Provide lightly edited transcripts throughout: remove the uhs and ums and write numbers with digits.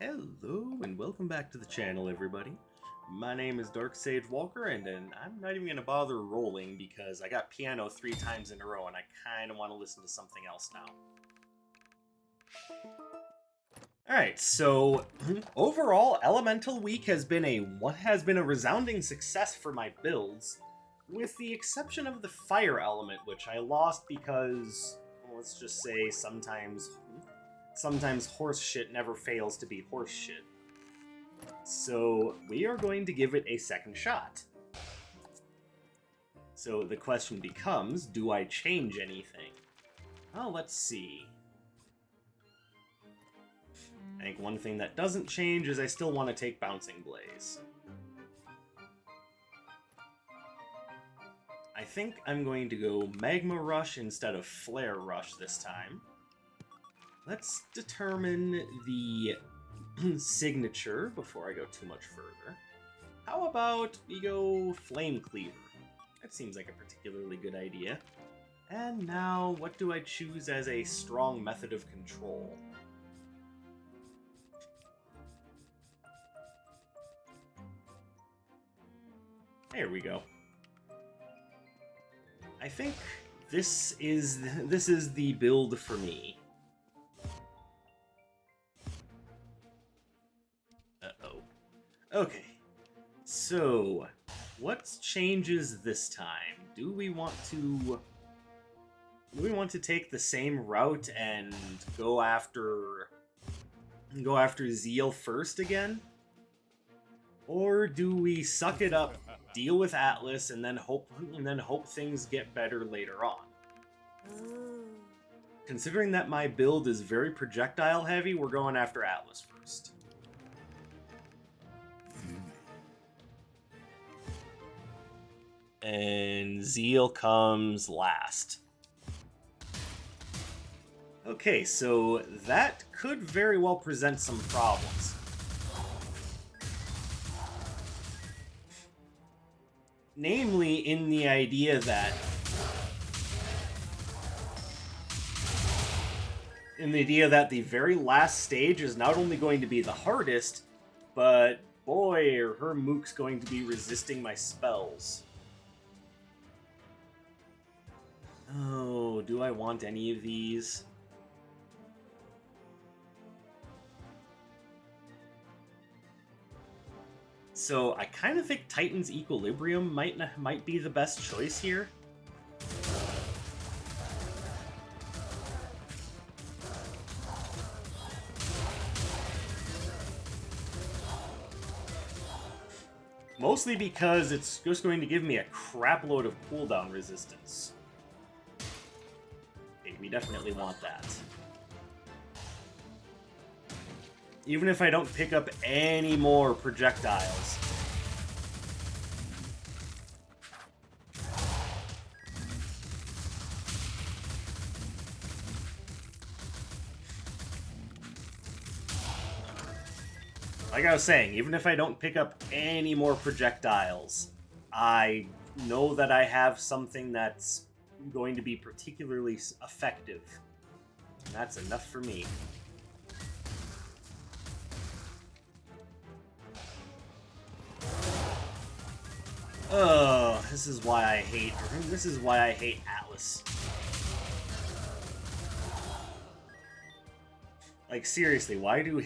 Hello and welcome back to the channel, everybody. My name is Dark Sage Walker, and I'm not even going to bother rolling because I got piano 3 times in a row and I kind of want to listen to something else now. Alright, so overall, Elemental Week has been a resounding success for my builds, with the exception of the Fire element, which I lost because, well, let's just say sometimes horse shit never fails to be horse shit. So we are going to give it a second shot. So the question becomes, do I change anything? Oh, let's see. I think one thing that doesn't change is I still want to take Bouncing Blaze. I think I'm going to go Magma Rush instead of Flare Rush this time. Let's determine the signature before I go too much further. How about we go Flame Cleaver? That seems like a particularly good idea. And now, what do I choose as a strong method of control? There we go. I think this is the build for me. Okay, so what changes this time? Do we want to take the same route and go after Zeal first again? Or do we suck it up, deal with Atlas, and then hope things get better later on? Considering that my build is very projectile heavy, we're going after Atlas first. And Zeal comes last. Okay, so that could very well present some problems. Namely, in the idea that the very last stage is not only going to be the hardest, but boy, are her mooks going to be resisting my spells. Oh, do I want any of these? So I kind of think Titan's Equilibrium might be the best choice here. Mostly because it's just going to give me a crap load of cooldown resistance. Okay, we definitely want that. Even if I don't pick up any more projectiles. Like I was saying, even if I don't pick up any more projectiles, I know that I have something that's going to be particularly effective. And that's enough for me. Oh, this is why I hate Atlas. Like seriously, why do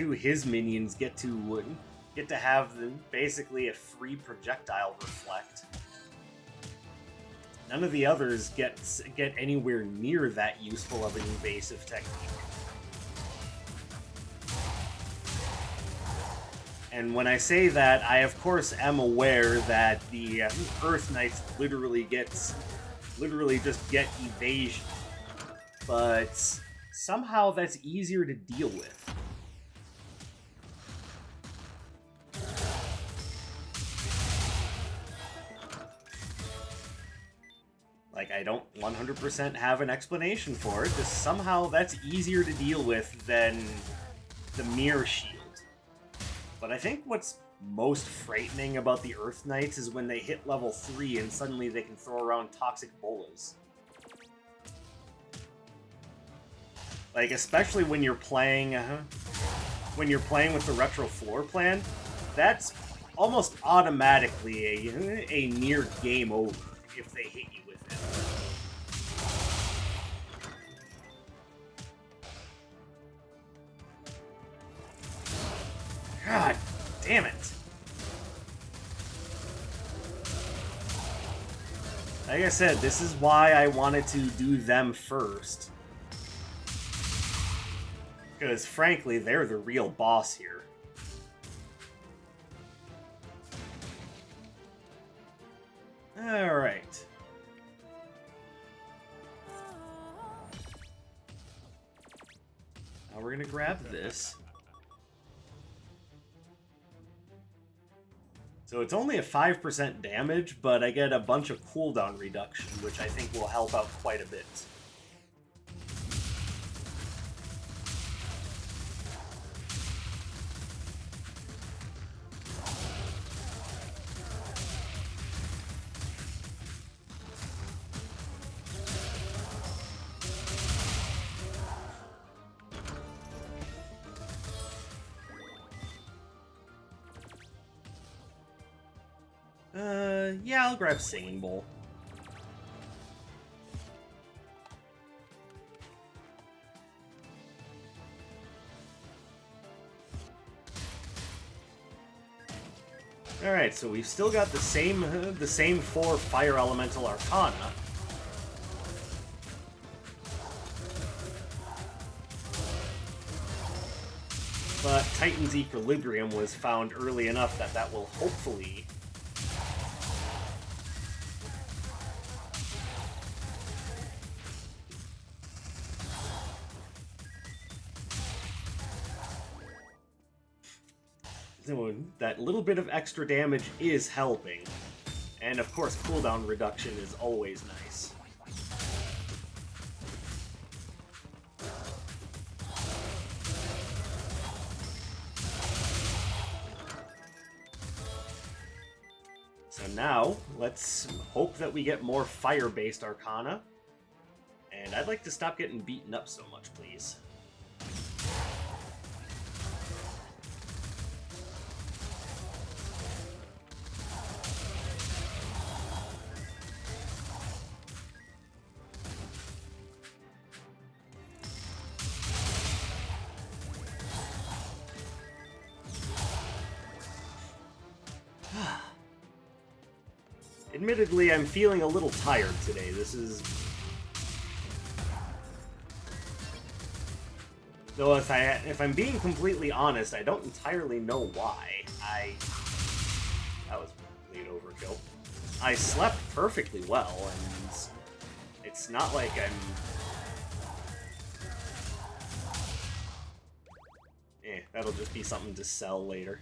his minions get to have basically a free projectile reflect? None of the others get anywhere near that useful of an evasive technique. And when I say that, I of course am aware that the Earth Knights literally just get evasion, but somehow that's easier to deal with. Like, I don't 100% have an explanation for it, just somehow that's easier to deal with than the Mirror Shield. But I think what's most frightening about the Earth Knights is when they hit level 3 and suddenly they can throw around toxic bolas. Like, especially when you're playing... when you're playing with the retro floor plan, that's almost automatically a near game over if they hit you with it. God damn it. Like I said, this is why I wanted to do them first. Because, frankly, they're the real boss here. Alright. Now we're gonna grab this. So it's only a 5% damage, but I get a bunch of cooldown reduction, which I think will help out quite a bit. Yeah, I'll grab Singing Bowl. Alright, so we've still got the same 4 Fire Elemental Arcana. But Titan's Equilibrium was found early enough that that will hopefully... So that little bit of extra damage is helping. And of course, cooldown reduction is always nice. So now, let's hope that we get more fire-based Arcana. And I'd like to stop getting beaten up so much, please. Admittedly, I'm feeling a little tired today. This is... Though if I'm being completely honest, I don't entirely know why. That was complete overkill. I slept perfectly well, and it's not like I'm... that'll just be something to sell later.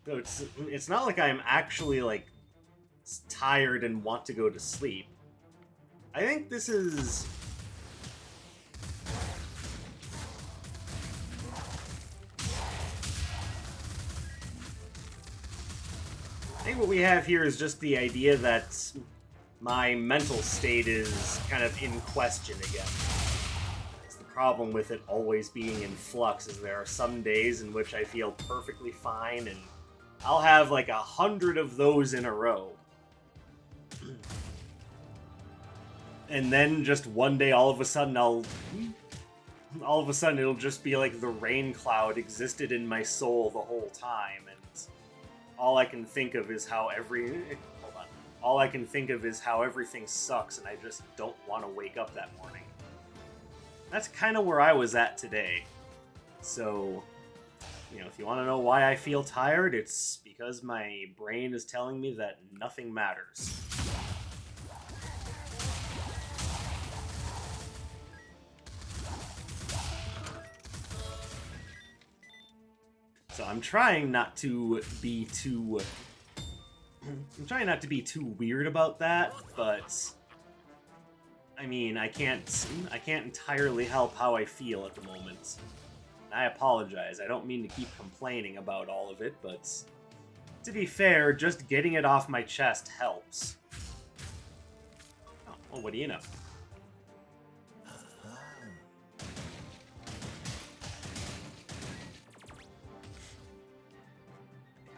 So it's not like I'm actually, like, tired and want to go to sleep. I think this is... I think what we have here is just the idea that my mental state is kind of in question again. It's the problem with it always being in flux, is there are some days in which I feel perfectly fine, and I'll have like 100 of those in a row. And then just one day, all of a sudden, it'll just be like the rain cloud existed in my soul the whole time, and all I can think of is how all I can think of is how everything sucks, and I just don't want to wake up that morning. That's kind of where I was at today. So, if you want to know why I feel tired, it's because my brain is telling me that nothing matters. So I'm trying not to be too... I'm trying not to be too weird about that, but... I mean, I can't entirely help how I feel at the moment. I apologize, I don't mean to keep complaining about all of it, but... To be fair, just getting it off my chest helps. Oh, well, what do you know?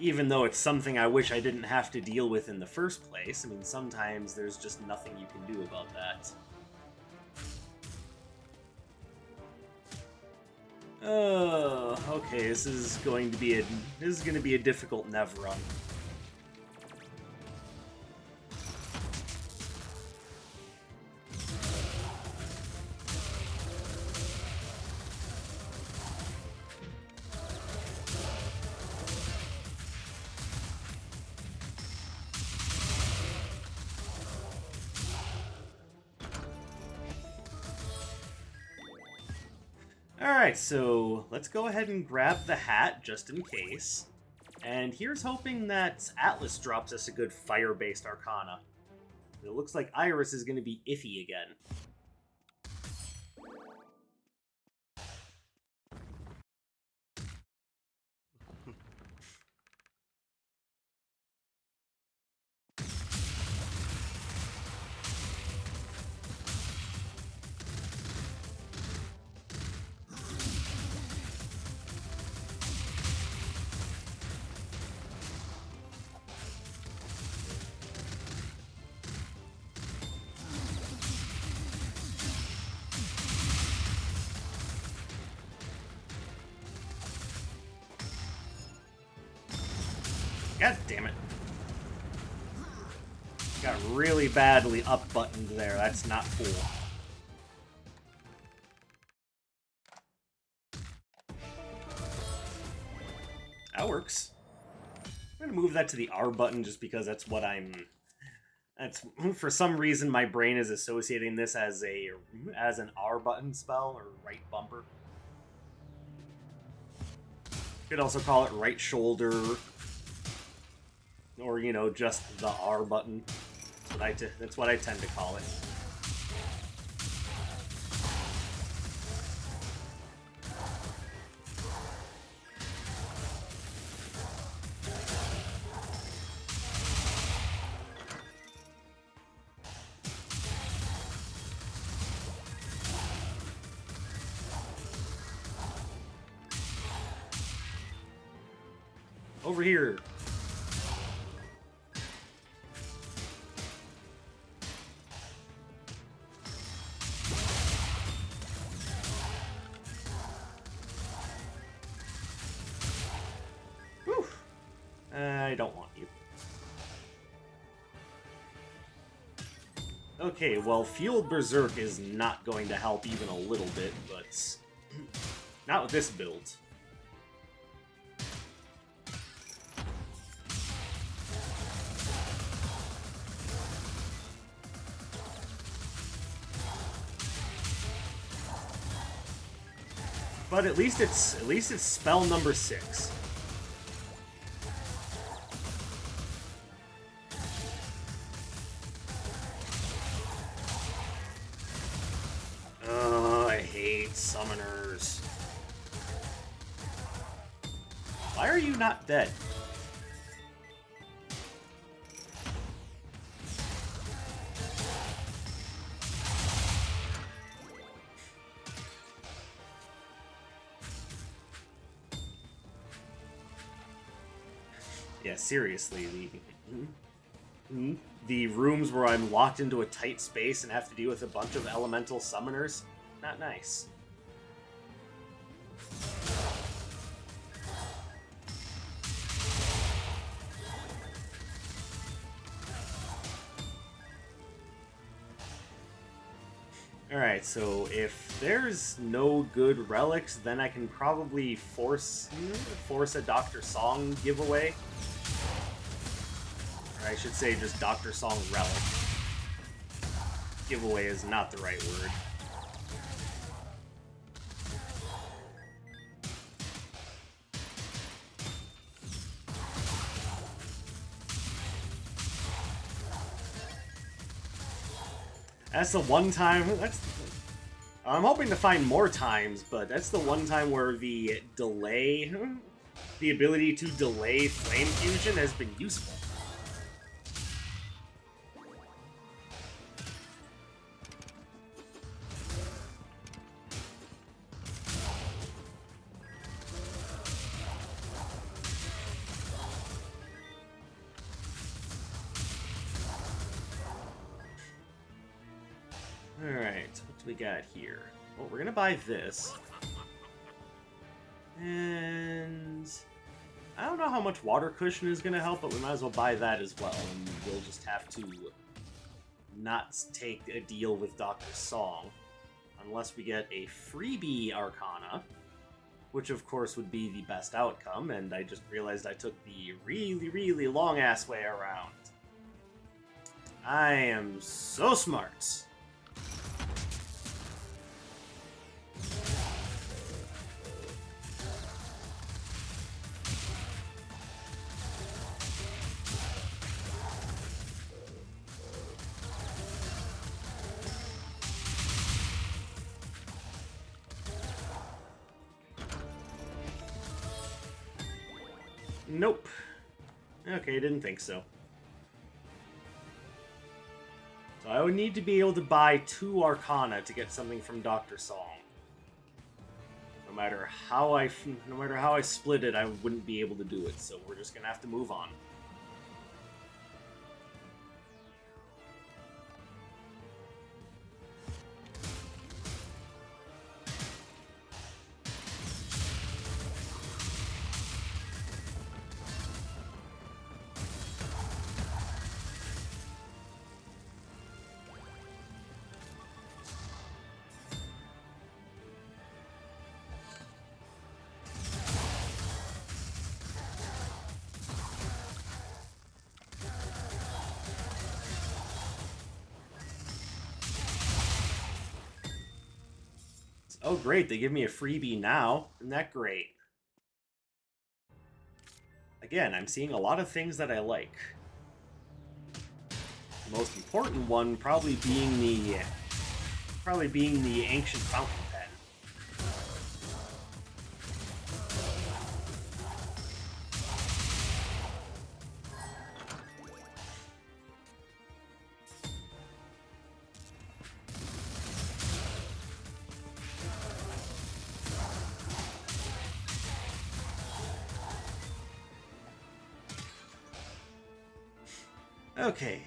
Even though it's something I wish I didn't have to deal with in the first place. I mean, sometimes there's just nothing you can do about that. Oh, okay, this is going to be a difficult Nev run. Alright, so let's go ahead and grab the hat, just in case. And here's hoping that Atlas drops us a good fire-based Arcana. It looks like Iris is going to be iffy again. God damn it. Got really badly up-buttoned there. That's not cool. That works. I'm gonna move that to the R button just because that's what I'm... That's, for some reason, my brain is associating this as an R button spell, or right bumper. Could also call it right shoulder, or, you know, just the R button. That's what I tend to call it. Over here. Whew. I don't want you. Okay, well, Fueled Berserk is not going to help even a little bit, but not with this build. But at least it's spell number 6. I hate summoners. Why are you not dead? Yeah, seriously, the rooms where I'm locked into a tight space and have to deal with a bunch of elemental summoners, not nice. Alright, so if there's no good relics, then I can probably force a Dr. Song giveaway. Or I should say just Dr. Song relic. Giveaway is not the right word. That's the one time... I'm hoping to find more times, but that's the one time where the delay... The ability to delay Flame Fusion has been useful. What do we got here? Well, we're gonna buy this. And I don't know how much water cushion is gonna help, but we might as well buy that as well. And we'll just have to not take a deal with Dr. Song unless we get a freebie Arcana, which of course would be the best outcome, and I just realized I took the really, really long-ass way around. I am so smart. Nope. Okay, didn't think so. So I would need to be able to buy 2 Arcana to get something from Dr. Song. No matter how I split it, I wouldn't be able to do it, so we're just gonna have to move on. Oh great, they give me a freebie now. Isn't that great? Again, I'm seeing a lot of things that I like. The most important one probably being the ancient fountain pen. Okay.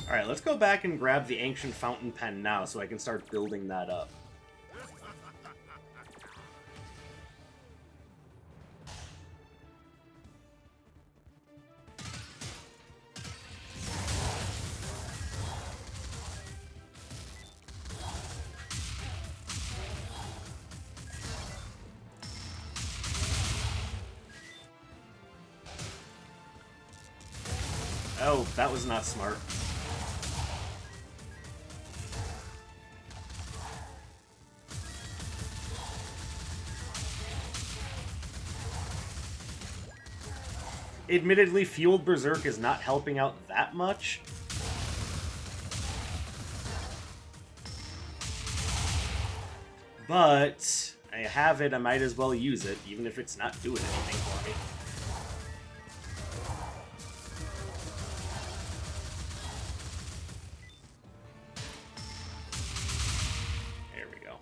Alright, let's go back and grab the ancient fountain pen now so I can start building that up. Oh, that was not smart. Admittedly, Fueled Berserk is not helping out that much. But I have it, I might as well use it, even if it's not doing anything for me. There we go.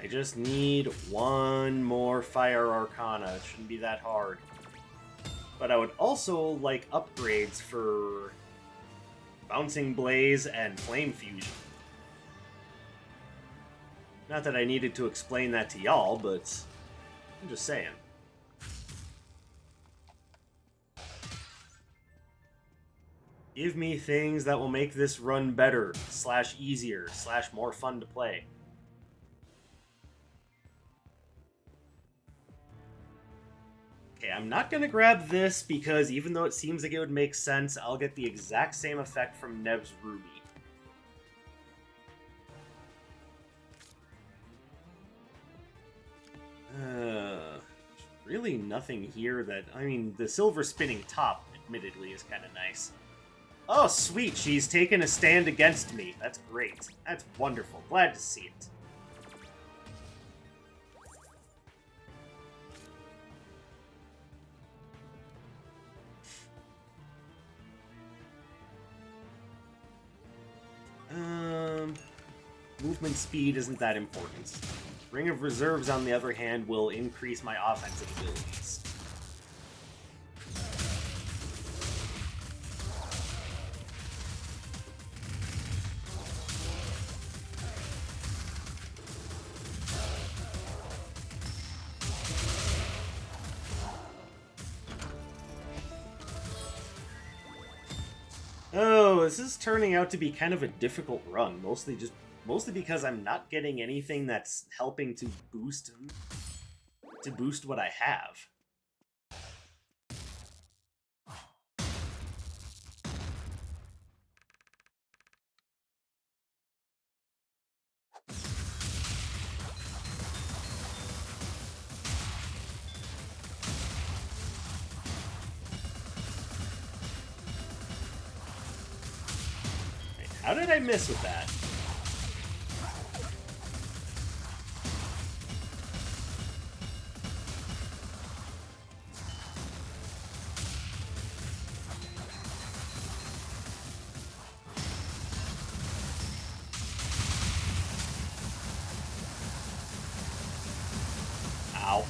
I just need one more Fire Arcana. It shouldn't be that hard. But I would also like upgrades for Bouncing Blaze and Flame Fusion. Not that I needed to explain that to y'all, but I'm just saying. Give me things that will make this run better, / easier, / more fun to play. Okay, I'm not going to grab this because even though it seems like it would make sense, I'll get the exact same effect from Nev's Ruby. Really nothing here that... I mean, the silver spinning top, admittedly, is kind of nice. Oh, sweet, she's taken a stand against me. That's great. That's wonderful. Glad to see it. movement speed isn't that important. Ring of Reserves, on the other hand, will increase my offensive abilities. Oh, this is turning out to be kind of a difficult run, mostly because I'm not getting anything that's helping to boost what I have. Wait, how did I miss with that? Ow.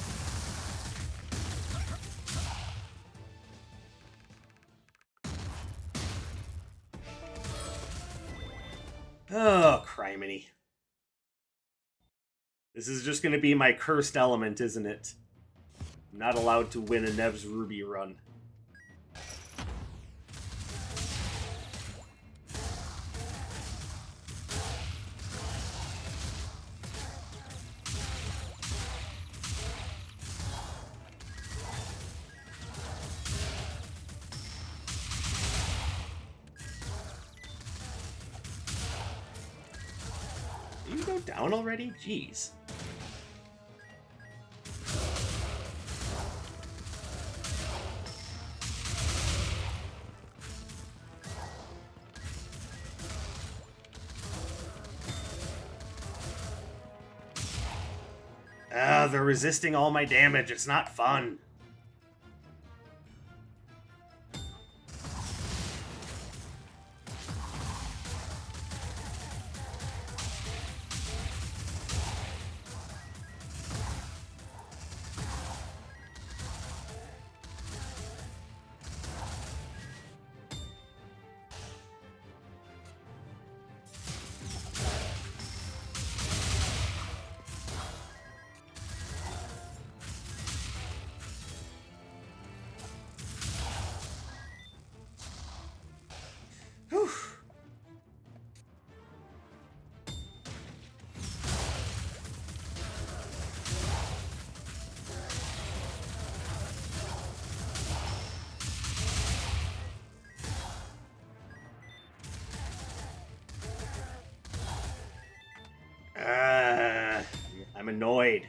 Oh, criminy. This is just going to be my cursed element, isn't it? I'm not allowed to win a Nev's Ruby run. Did you go down already? Jeez. Ah, they're resisting all my damage. It's not fun. Whew. I'm annoyed.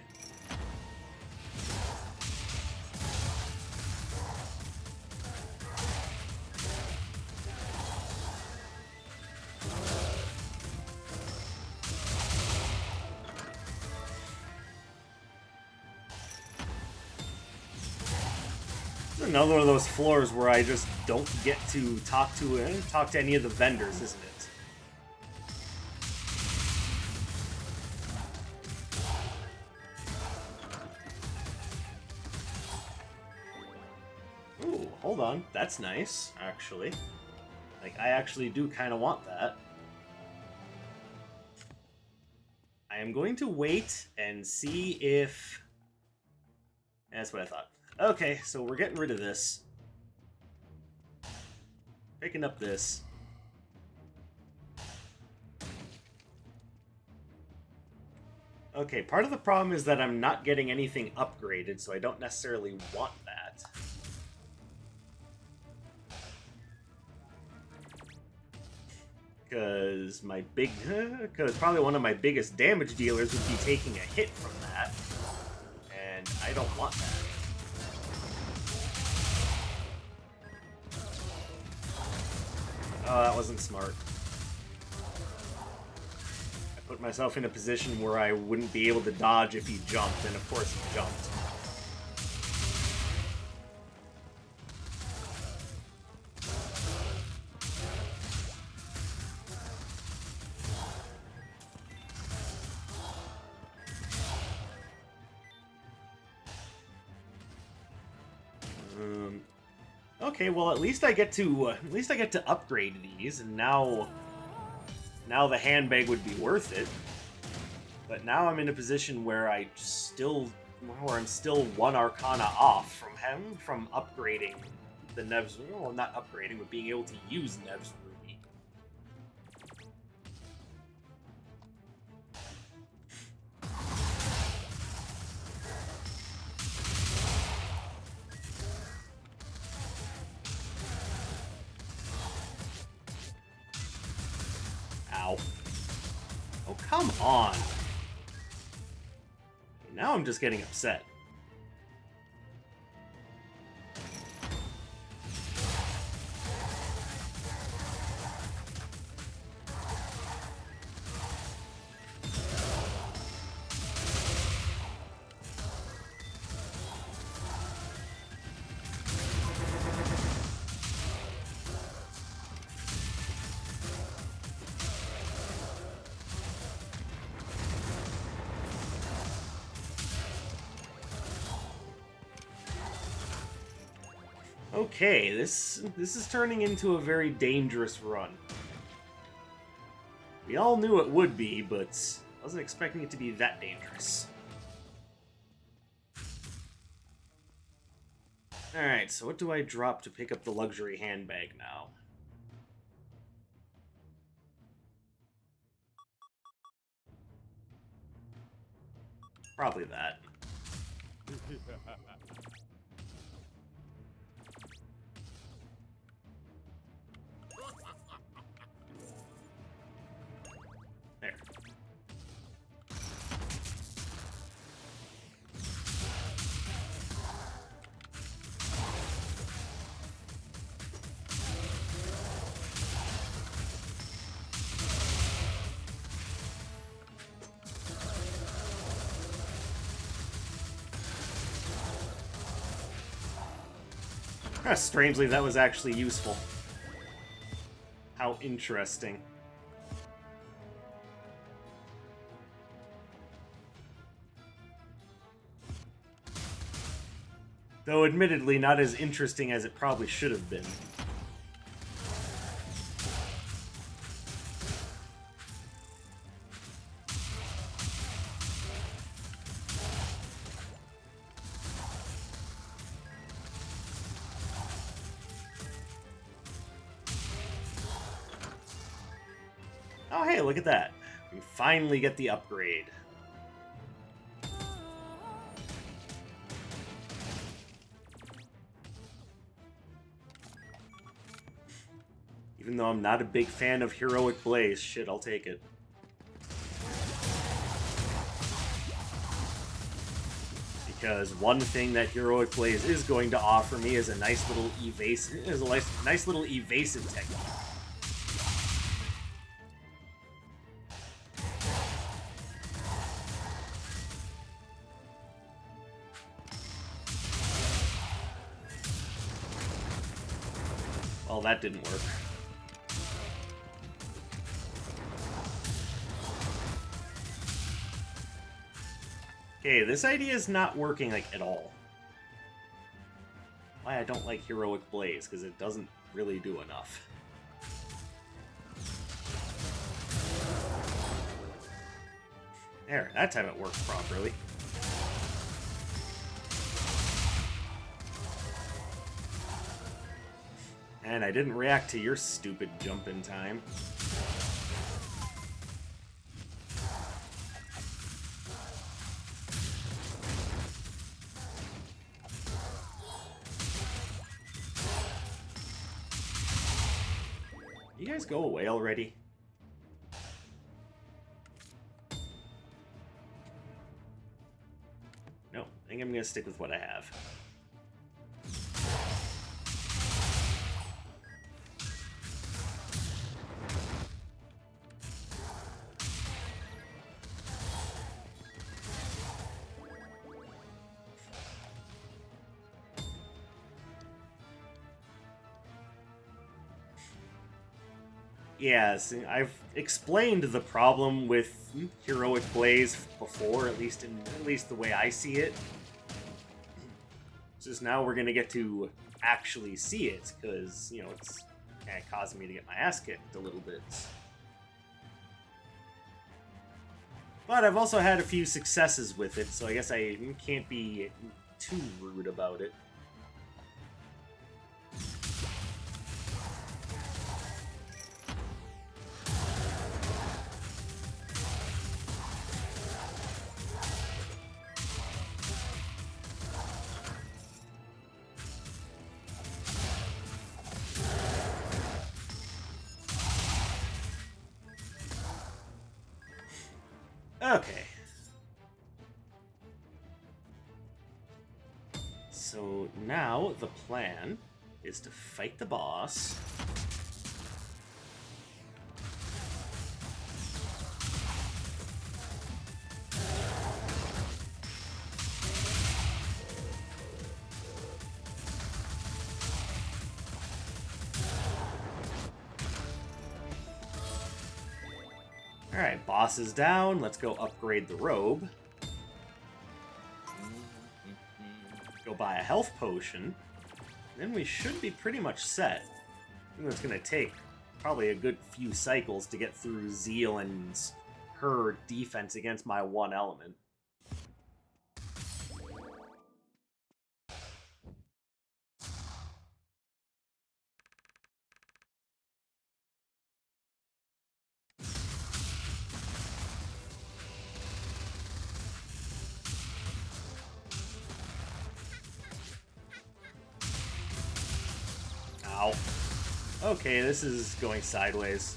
This is another one of those floors where I just don't get to talk to any of the vendors, isn't it? Ooh, hold on. That's nice, actually. Like, I actually do kind of want that. I am going to wait and see if... That's what I thought. Okay, so we're getting rid of this. Picking up this. Okay, part of the problem is that I'm not getting anything upgraded, so I don't necessarily want that. Because probably one of my biggest damage dealers would be taking a hit from that. And I don't want that. Oh, that wasn't smart. I put myself in a position where I wouldn't be able to dodge if he jumped, and of course he jumped. Okay, well at least I get to upgrade these, and now the handbag would be worth it. But now I'm in a position where I'm still one Arcana off from upgrading the Nev's. Well, not upgrading, but being able to use Nev's Ruby. Ow. Oh, come on. Now I'm just getting upset. Okay, this is turning into a very dangerous run. We all knew it would be, but wasn't expecting it to be that dangerous. Alright, so what do I drop to pick up the luxury handbag now? Probably that. There. Strangely, that was actually useful. How interesting. Though admittedly not as interesting as it probably should have been. Oh hey, look at that. We finally get the upgrade. Even though I'm not a big fan of Heroic Blaze, shit, I'll take it. Because one thing that Heroic Blaze is going to offer me is a nice little evasive technique. Well, that didn't work. Okay, this idea is not working, like, at all. Why I don't like Heroic Blaze, because it doesn't really do enough. There, that time it worked properly. And I didn't react to your stupid jump in time. You guys go away already? No, I think I'm gonna stick with what I have. Yes, I've explained the problem with Heroic Blaze before, at least the way I see it. Just now we're gonna get to actually see it, because, you know, it's kind of causing me to get my ass kicked a little bit. But I've also had a few successes with it, so I guess I can't be too rude about it. Okay. So now the plan is to fight the boss. Alright, boss is down. Let's go upgrade the robe. Go buy a health potion. Then we should be pretty much set. I think it's going to take probably a good few cycles to get through Zeal and her defense against my one element. Ow. Okay, this is going sideways.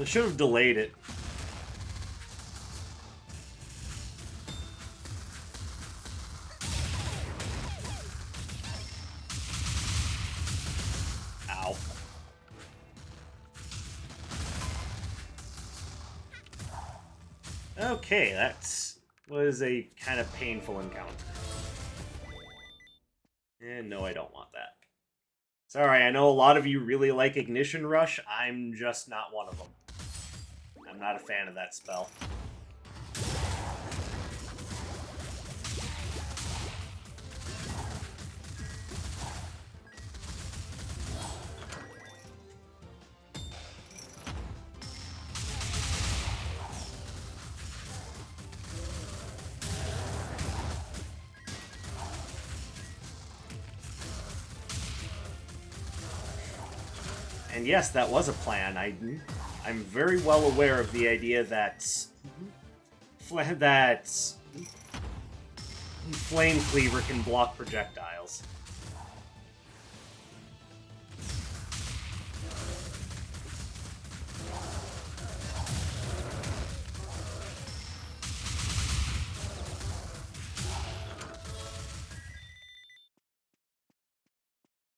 Should have delayed it. Ow. Okay, that was a kind of painful encounter. And no, I don't want that. Sorry, I know a lot of you really like Ignition Rush. I'm just not one of them. I'm not a fan of that spell. And yes, that was a plan. I'm very well aware of the idea that Flame Cleaver can block projectiles.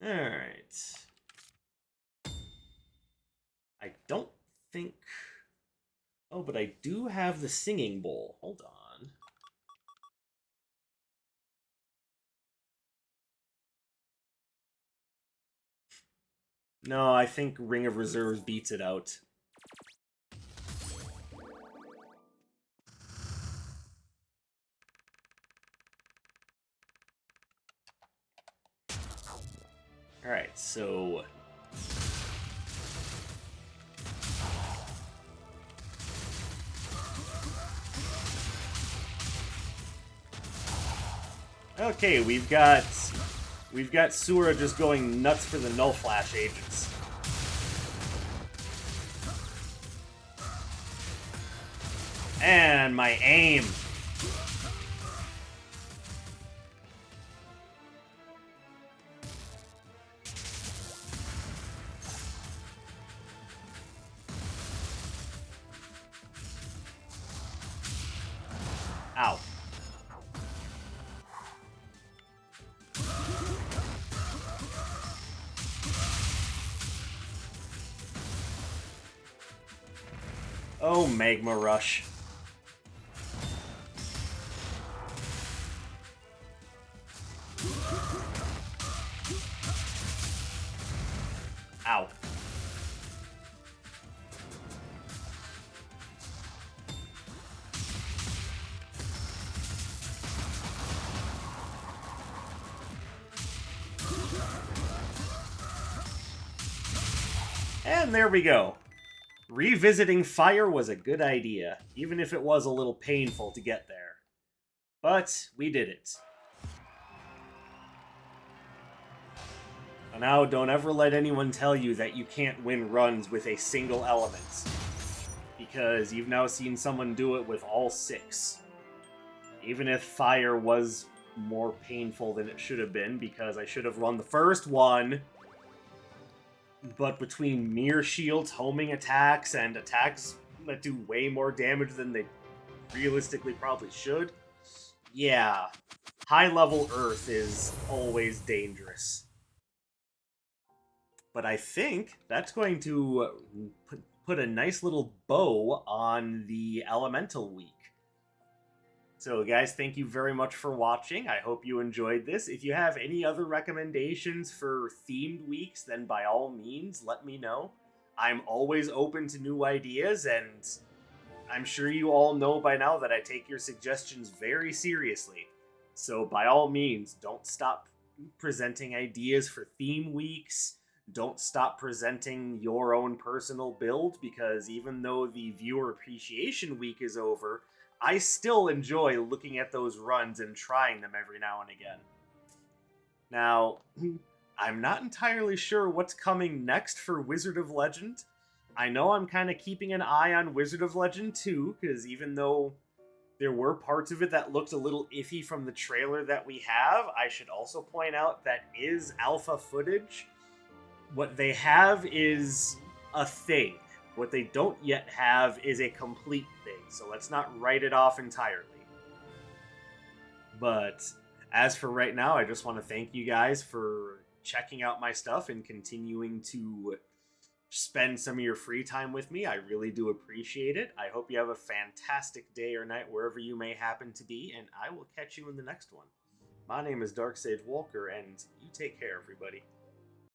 Alright. I don't think... Oh, but I do have the Singing Bowl. Hold on. No, I think Ring of Reserve beats it out. Alright, so... Okay, we've got Sura just going nuts for the Null Flash agents. And my aim. Ow. Oh, Magma Rush. Ow. And there we go. Revisiting fire was a good idea, even if it was a little painful to get there. But we did it. And now don't ever let anyone tell you that you can't win runs with a single element, because you've now seen someone do it with all 6. Even if fire was more painful than it should have been, because I should have run the first one, but between mirror shields, homing attacks, and attacks that do way more damage than they realistically probably should, yeah, high-level Earth is always dangerous. But I think that's going to put a nice little bow on the Elemental Week. So guys, thank you very much for watching. I hope you enjoyed this. If you have any other recommendations for themed weeks, then by all means, let me know. I'm always open to new ideas, and I'm sure you all know by now that I take your suggestions very seriously. So by all means, don't stop presenting ideas for theme weeks. Don't stop presenting your own personal build, because even though the Viewer Appreciation Week is over, I still enjoy looking at those runs and trying them every now and again. Now, I'm not entirely sure what's coming next for Wizard of Legend. I know I'm kind of keeping an eye on Wizard of Legend 2, because even though there were parts of it that looked a little iffy from the trailer that we have, I should also point out that is alpha footage. What they have is a thing. What they don't yet have is a complete thing, so let's not write it off entirely. But as for right now, I just want to thank you guys for checking out my stuff and continuing to spend some of your free time with me. I really do appreciate it. I hope you have a fantastic day or night wherever you may happen to be, and I will catch you in the next one. My name is Dark Sage Walker, and you take care, everybody.